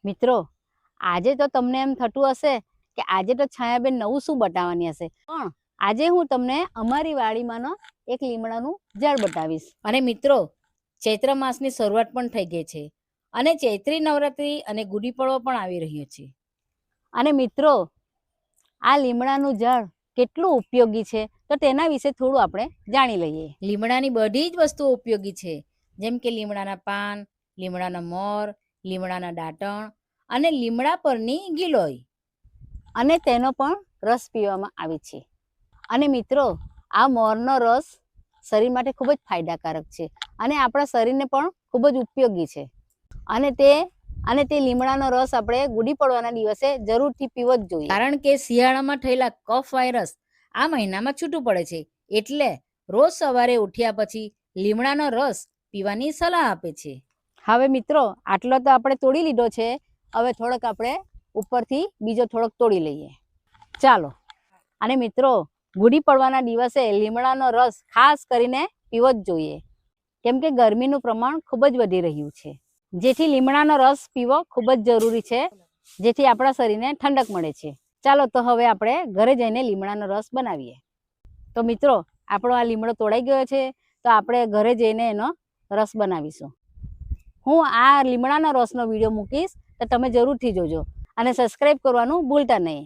મિત્રો, આજે તો તમને એમ થતું હશે કે આજે તો છાયાબેન નવું શું બતાવવાની હશે, પણ આજે હું તમને અમારી વાડીમાંનો એક લીમડાનું ઝાડ બતાવીશ. અને મિત્રો, ચૈત્ર માસની શરૂઆત પણ થઈ ગઈ છે અને ચૈત્રી નવરાત્રી અને ગુડી પડવો પણ આવી રહ્યો છે. અને મિત્રો, આ લીમડાનું ઝાડ કેટલું ઉપયોગી છે તો તેના વિશે થોડું આપણે જાણી લઈએ. લીમડાની બધી જ વસ્તુઓ ઉપયોગી છે, જેમ કે લીમડાના પાન, લીમડાના મોર, લીમડાના દાંતણ અને લીમડા પરની ગિલોય. અને તેનો પણ રસ પીવામાં આવે છે. અને મિત્રો, આ મોરનો રસ શરીર માટે ખૂબ જ ફાયદાકારક છે અને આપણા શરીરને પણ ખૂબ જ ઉપયોગી છે. અને તે લીમડાનો રસ આપણે ગુડી પડવાના દિવસે જરૂરથી પીવો જ જોઈએ. કારણ કે શિયાળામાં થયેલા કફ વાયરસ આ મહિનામાં છૂટું પડે છે, એટલે રોજ સવારે ઉઠ્યા પછી લીમડાનો રસ પીવાની સલાહ આપે છે. હવે મિત્રો, આટલો તો આપણે તોડી લીધો છે. હવે થોડોક આપણે ઉપરથી બીજો થોડોક તોડી લઈએ. ચાલો. અને મિત્રો, ગુડી પડવાના દિવસે લીમડાનો રસ ખાસ કરીને પીવો જ જોઈએ, કેમ કે ગરમીનું પ્રમાણ ખૂબ જ વધી રહ્યું છે, જેથી લીમડાનો રસ પીવો ખૂબ જ જરૂરી છે, જેથી આપણા શરીરને ઠંડક મળે છે. ચાલો તો હવે આપણે ઘરે જઈને લીમડાનો રસ બનાવીએ. તો મિત્રો, આપણો આ લીમડો તોડાઈ ગયો છે, તો આપણે ઘરે જઈને એનો રસ બનાવીશું. હું આ લીમડાના રસનો વિડીયો મૂકીશ, તો તમે જરૂરથી જોજો અને સબસ્ક્રાઈબ કરવાનું ભૂલતા નહીં.